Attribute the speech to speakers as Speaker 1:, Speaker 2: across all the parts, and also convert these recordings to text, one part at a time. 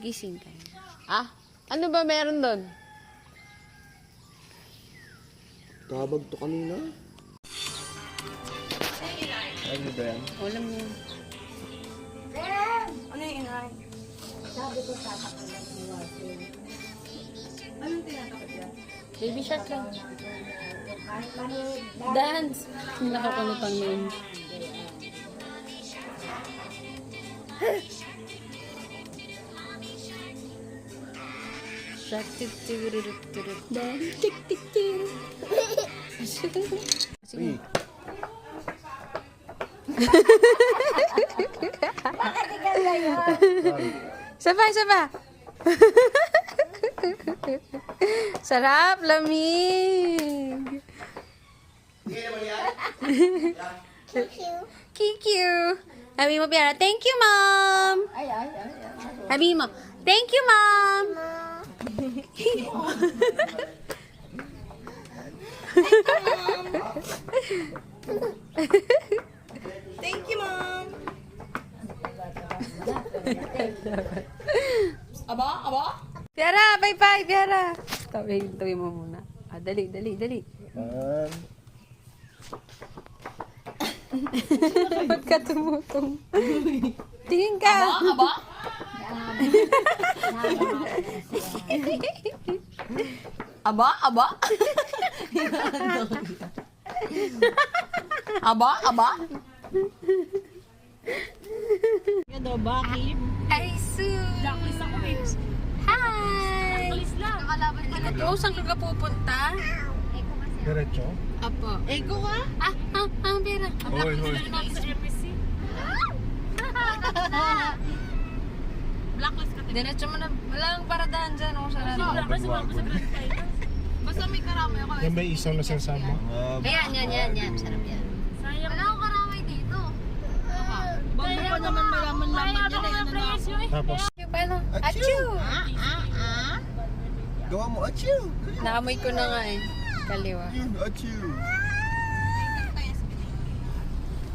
Speaker 1: Gising ka. Ah, ano ba meron doon?
Speaker 2: Tabag to kanina. Ano ba yan?
Speaker 1: Alam mo.
Speaker 3: Ano yung inay? Sabi ko tatapalan ni Walter. Anong tinatakot yan?
Speaker 1: Baby shark lang.
Speaker 3: Kahit manood.
Speaker 1: Dance. Nakakunutan mo yun. Shark tik tik tik tik tik tik tik tik. Sige. Saba, saba. Sarap, lamig. Kikyu. Sabi mo, Piara, thank you, Mom. Sabi mo, thank you, Mom.
Speaker 3: Thank you, Mom! Aba? Aba?
Speaker 1: Piara, bye-bye, Piara. Tawi mo muna. Ah, dali, dali, dali. Ba't ka tumutong? Tingin ka.
Speaker 3: Aba? Aba? Aba? Aba? Aba? Ano ba, Kim?
Speaker 1: Ay, sus.
Speaker 3: Blacklist ako eh.
Speaker 1: Hi.
Speaker 3: Blacklist lang.
Speaker 1: Oo, saan ka pupunta?
Speaker 2: Diretso?
Speaker 1: Apo.
Speaker 3: Ego ka?
Speaker 1: Piara.
Speaker 2: Hoy, hoy.
Speaker 3: Sa MSC. Blacklist ka.
Speaker 1: Diretso mo na. Walang paradahan dyan. O, sarado.
Speaker 3: Blacklist ako sa Grand Finals. Basta may karamay ako.
Speaker 2: Yan ba yung isang nasasama?
Speaker 1: Yan. Sarap yan.
Speaker 3: Sayang. Wala akong karamay dito. Bago pa naman malaman-laman yan eh. Ano na ako.
Speaker 2: Tapos,
Speaker 1: Paano? Achoo!
Speaker 2: gawa mo, achoo!
Speaker 1: Naamoy ko na nga eh. Kaliwa.
Speaker 2: Achoo!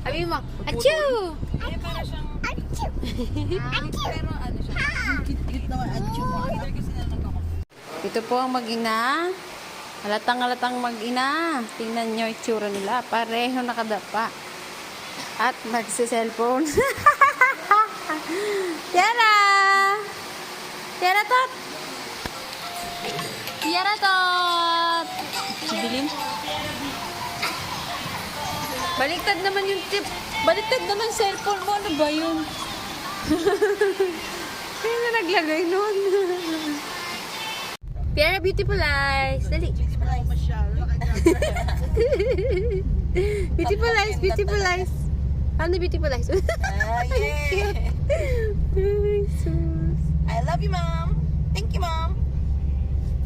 Speaker 1: Sabi mo, achoo!
Speaker 3: Eh, para siyang... Pero ano siya? Git naman at mo. Kasi na nagkakapit.
Speaker 1: Ito po ang mag-ina. Halatang mag-ina. Tingnan nyo itsura nila. Pareho nakadapa. At magsi-cellphone. Tiara! Tiara tot! Tiara tot! Sibilin. Baliktad naman yung tip. Baliktad naman cellphone mo. Ano ba yun? Sino na naglagay nun? Piara, beautiful eyes. Dali. Beautiful eyes, beautiful eyes. Ano beautiful eyes?
Speaker 3: Yeah.
Speaker 1: Ay, sus.
Speaker 3: I love you, Mom. Thank you, Mom.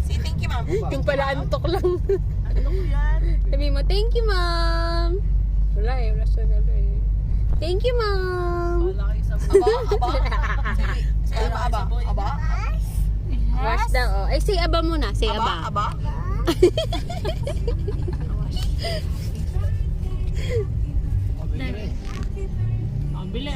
Speaker 3: Say thank you, Mom.
Speaker 1: Yung pala antok lang.
Speaker 3: Ano yan?
Speaker 1: Sabi mo, thank you, Mom. Wala eh, wala siya galo eh. Thank you, Mom.
Speaker 3: Aba? Say aba? Aba?
Speaker 1: Wash daw, oh. Ay, say aba muna. Say aba.
Speaker 3: Aba? Bili.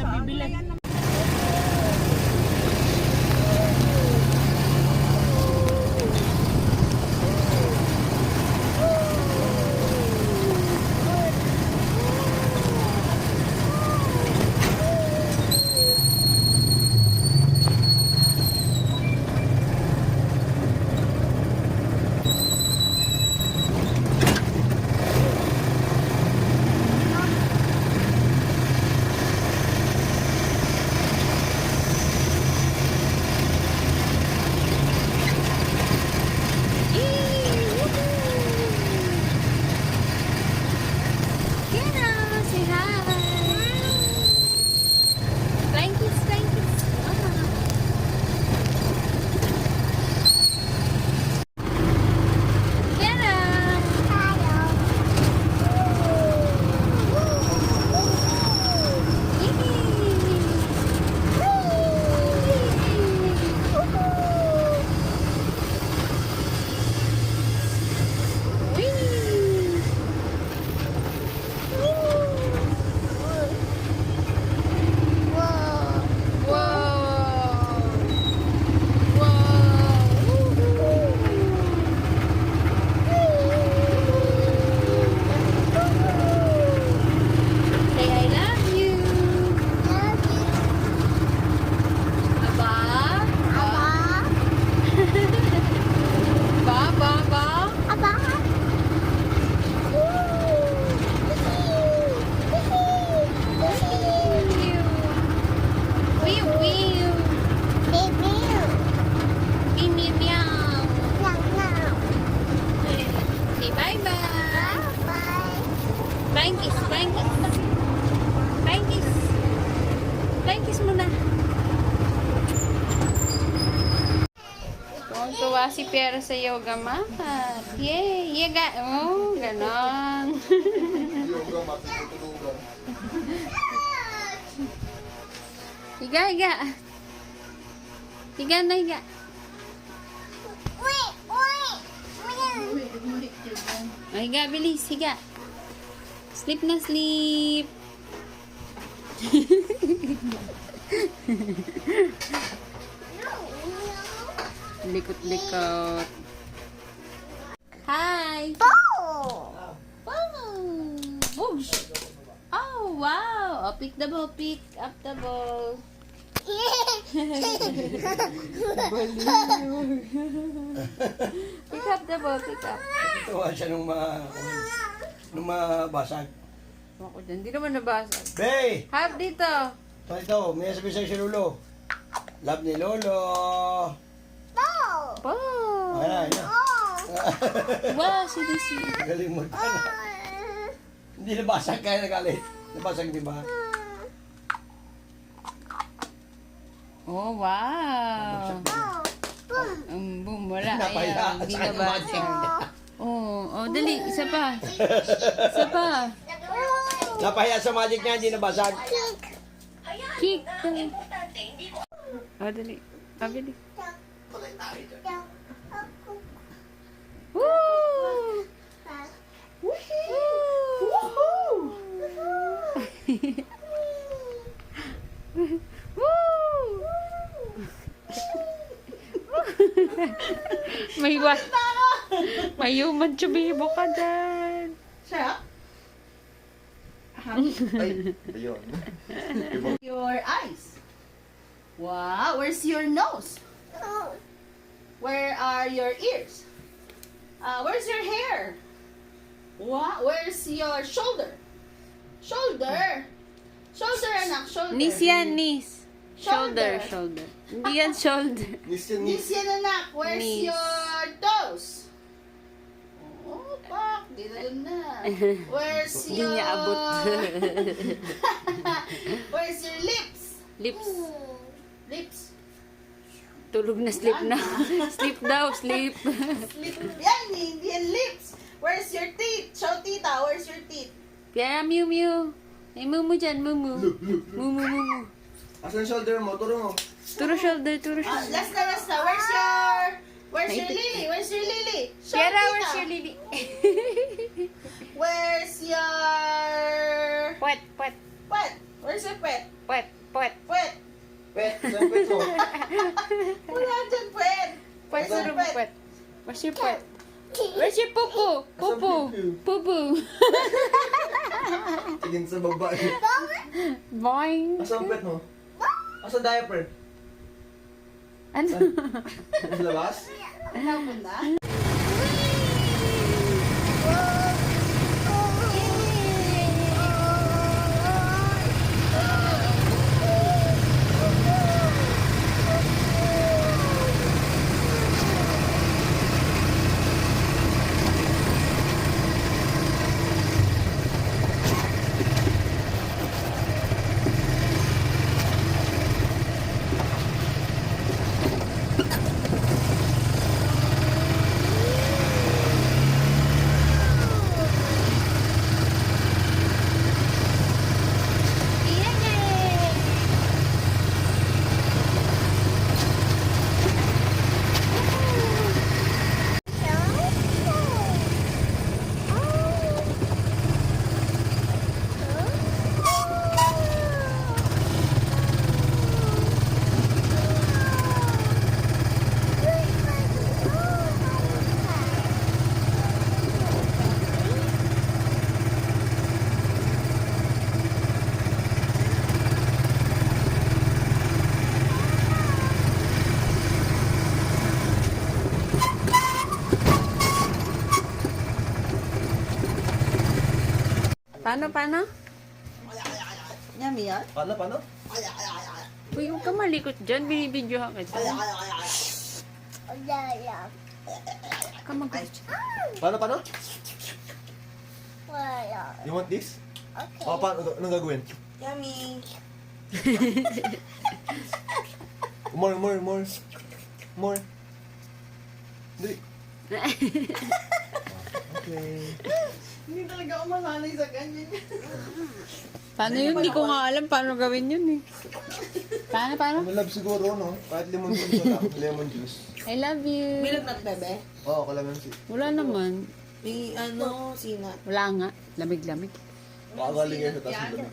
Speaker 1: Natutuwa si Piero sa yoga mat. Yay! Yaga! Oh, ganon.
Speaker 2: Yoga mat, tutulugan.
Speaker 1: Higa, higa. Higa na, higa. Oh, higa, bilis. Higa. Sleep na, sleep. Likot-likot. Hi! Wow! Boom! Oh, wow! Oh, pick the ball. Pick up the ball. Pick up the ball. Pick up.
Speaker 4: Tuwa siya nung mabasag.
Speaker 1: Ako dyan. Hindi naman nabasag.
Speaker 4: Bey!
Speaker 1: Hap dito.
Speaker 4: Ito, may sabi sa'yo si Lolo. Love ni Lolo.
Speaker 1: Oh!
Speaker 4: Ayan na.
Speaker 1: Wow, si.
Speaker 4: Galing mo ka na. Hindi nabasag kaya nagalit. Nabasag di ba?
Speaker 1: Oh, wow. Boom, wala.
Speaker 4: Napahiya.
Speaker 1: Ayan, hindi
Speaker 4: Saan
Speaker 1: nabasag. Oh, dali. Isa pa. Isa pa.
Speaker 4: Napahiya sa magic niya, hindi nabasag.
Speaker 1: Kick. Oh, dali. Dali. Woo! May human chubibo ka dyan.
Speaker 3: Siya?
Speaker 2: Ay, ayun.
Speaker 3: Your eyes. Wow, where's your nose? Where are your ears? Where's your hair? Wow, where's your shoulder? Shoulder. Shoulder, anak, shoulder.
Speaker 1: Knees yan, knees. Shoulder,
Speaker 3: Shoulder.
Speaker 1: shoulder. Hindi yan shoulder.
Speaker 3: Knees yan, anak. Where's
Speaker 1: Knees.
Speaker 3: your toes? Oh, pak. Di na dun na. Where's
Speaker 1: Hindi
Speaker 3: your...
Speaker 1: niya abot.
Speaker 3: Where's your lips?
Speaker 1: Lips.
Speaker 3: Lips.
Speaker 1: Tulog na, sleep na. Sleep daw, sleep.
Speaker 3: Lip. Yan, hindi yan lips. Where's your teeth? Show tita, where's your teeth?
Speaker 1: Piara, Mew Mew. May mumu dyan, mumu. Mumu.
Speaker 2: Asan shoulder mo? Turo mo.
Speaker 1: Turo shoulder, turo
Speaker 3: Ah,
Speaker 1: shoulder.
Speaker 3: last na. Where's your lily? Where's your lily? Show
Speaker 1: Piara,
Speaker 3: tita.
Speaker 1: where's your lily?
Speaker 3: Where's your...
Speaker 1: Puwet, puwet,
Speaker 3: Pet? Where's your pet?
Speaker 1: puwet, puwet.
Speaker 3: Pet?
Speaker 2: Pet, saan pet mo?
Speaker 3: Wala dyan, pet.
Speaker 1: Puwet,
Speaker 3: Where's your
Speaker 1: turo mo,
Speaker 3: pet?
Speaker 1: puwet. Where's your puwet? Where's your pupu? Pupu. Pupu.
Speaker 2: Tingin sa babae.
Speaker 1: Boing.
Speaker 2: Asan pet mo? Asan diaper?
Speaker 1: Ano?
Speaker 2: Sa labas?
Speaker 3: Ano na?
Speaker 1: Paano?
Speaker 3: Yummy yan?
Speaker 2: Paano?
Speaker 1: Uy, huwag ka malikot dyan. Binibidyohan kita. Huwag ka magulit.
Speaker 2: Paano? You want this?
Speaker 5: Okay.
Speaker 2: O, paano? Anong gagawin?
Speaker 3: Yummy.
Speaker 2: More. Hindi. Okay.
Speaker 3: Hindi talaga ako masanay sa ganyan.
Speaker 1: Paano yun? Hindi ko nga alam paano gawin yun eh. Paano?
Speaker 2: Ano love siguro, no? Kahit lemon juice wala. Lemon juice.
Speaker 1: I love you.
Speaker 3: May lagnat, bebe?
Speaker 2: Oo, kalamansi.
Speaker 1: Wala naman.
Speaker 3: May sinat.
Speaker 1: Wala nga. Lamig-lamig.
Speaker 2: Baka galing kayo sa taas ng lamig.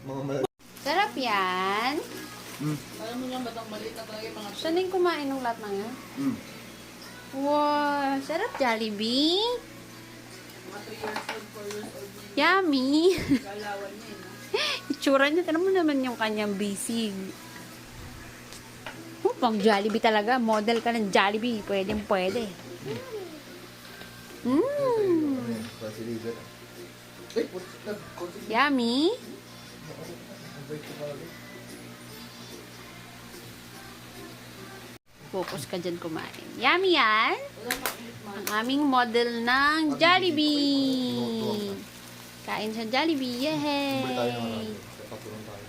Speaker 2: Mga malaki.
Speaker 1: Sarap yan.
Speaker 3: Alam mo niya, batang maliit na talaga yung mga
Speaker 1: Siya na yung kumain ng lahat ng yan.
Speaker 2: Mm.
Speaker 1: Wow, sarap Jollibee.
Speaker 3: mga 3 years old, 4 years old na
Speaker 1: Yummy.
Speaker 3: yung galawan niya. No?
Speaker 1: Itsura niya, tignan mo naman yung kanyang bisig. Oh, pang Jollibee talaga. Model ka ng Jollibee. Pwedeng pwede. Mmm.
Speaker 2: Facilizer. Ay,
Speaker 1: Yummy. Focus ka dyan kumain. Yummy yan. Ang aming model ng Jollibee. Kain sa Jollibee.
Speaker 2: Bumili tayo ng
Speaker 1: Yay!
Speaker 2: patulong tayo.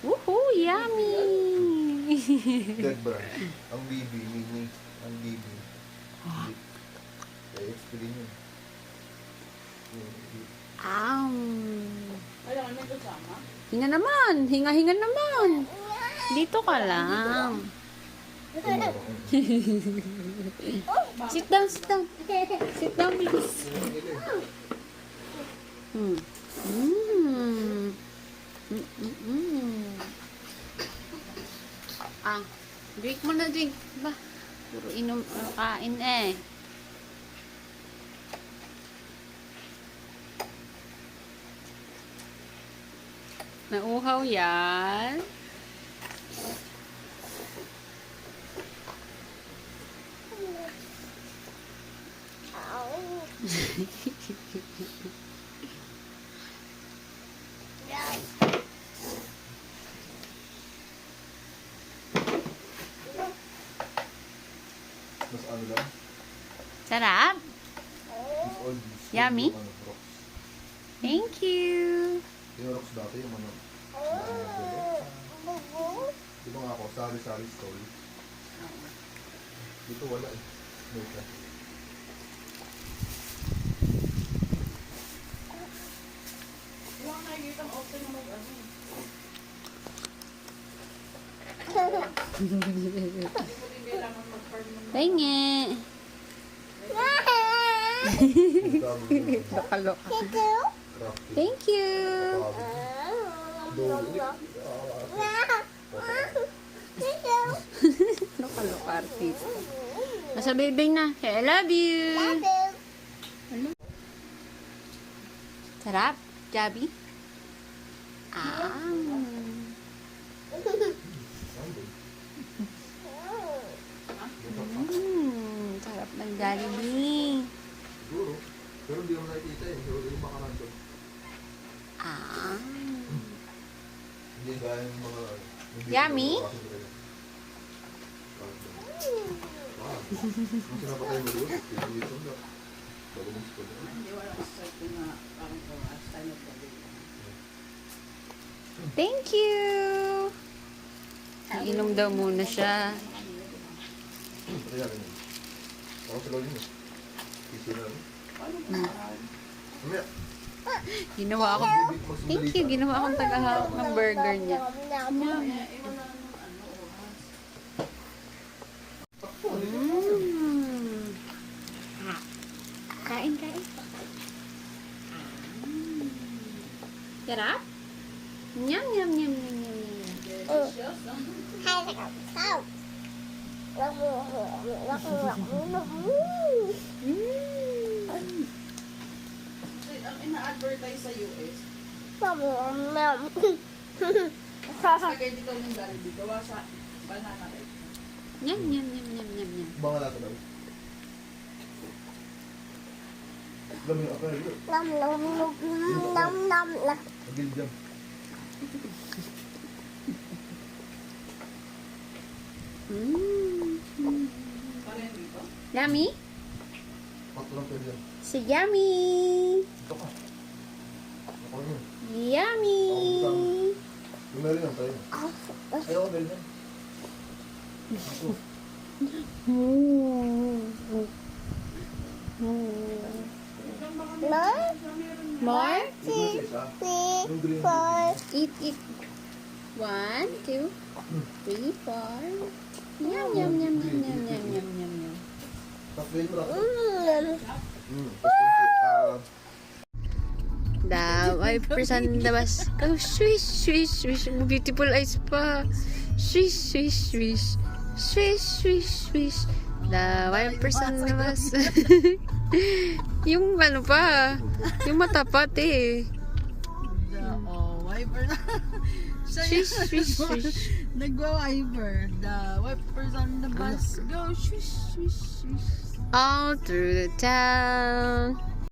Speaker 1: Woohoo! Yummy!
Speaker 2: Dead brand. Ang BB, mini. Ang BB. XP din yun.
Speaker 3: Alam mo, may kasama.
Speaker 1: Hinga naman. Hinga-hinga naman. Dito ka lang. Sit down, sit down. Sit down, please. Mm. Mm. Ah, drink mo na, drink. Ba, puro inom, kain eh. Nauhaw yan.
Speaker 2: Mas ano lang?
Speaker 1: Sarap.
Speaker 2: Mas old.
Speaker 1: Yummy?
Speaker 2: Yung ano, rocks.
Speaker 1: Thank you.
Speaker 2: Yung rocks dati, yung ano. Di ba nga ako, sari-sari stall. Dito wala eh. Wait lang.
Speaker 3: Wala ka nakikita ang open mo mag-ano.
Speaker 1: Pahingi.
Speaker 2: Crafty.
Speaker 1: Lokaloka.
Speaker 2: Crafty.
Speaker 1: Thank you. Lokaloka artist. Nasa bibing na. Hey, I love you. Sarap. Jabi. Ah. Sarap ng Jollibee.
Speaker 2: Siguro. Pero hindi naman nakikita eh. Siguro yung makanan doon.
Speaker 1: Ah.
Speaker 2: Hindi gaya yung mga...
Speaker 1: Yummy?
Speaker 2: Kung sinapatay mo doon, dito na. Bago mo sa pagkakas.
Speaker 3: Hindi wala ko sa ito na parang ko as time of the day.
Speaker 1: Thank you. Iinom daw muna siya.
Speaker 2: Kaya ganyan. Ako sa lawin mo. Kisi na rin. Mamaya.
Speaker 1: Ginawa ako. Thank you. Ginawa akong tagahawak ng burger niya. Mm. Kain, kain. Sarap? Nyam, nyam, nyam, nyam, nyam, nyam. Mm.
Speaker 3: Kasi ang ina-advertise sa US, spaghetti ko ng Jollibee, gawa sa banana rin.
Speaker 1: Nyam, nyam, nyam, nyam, nyam, nyam.
Speaker 2: Mga lato daw. Dami yung akal. Agil dyan.
Speaker 3: Parang dito.
Speaker 1: Yummy?
Speaker 2: Pato lang pwede yan.
Speaker 1: Si Yummy!
Speaker 2: Ito ka. Ako yun.
Speaker 1: Yummy!
Speaker 2: Yung meron yan tayo. Ayaw ko meron yan. Ako.
Speaker 1: More?
Speaker 2: Yung green.
Speaker 1: Eat, eat. 1, 2, 3, 4. Yum, yum, yum, yum, yum, yum, yum, yum, yum.
Speaker 2: Sa flavor ako.
Speaker 1: The wipers on the bus. Oh, swish, swish, swish. Beautiful eyes pa. Swish, swish, swish. Swish, swish, swish. The wipers on the bus. Yung ano pa. Yung mata pati eh.
Speaker 3: Wiper na.
Speaker 1: Swish, swish, swish.
Speaker 3: Nagwa-wiper. The wipers on the bus. Go, swish, swish, swish.
Speaker 1: All through the town.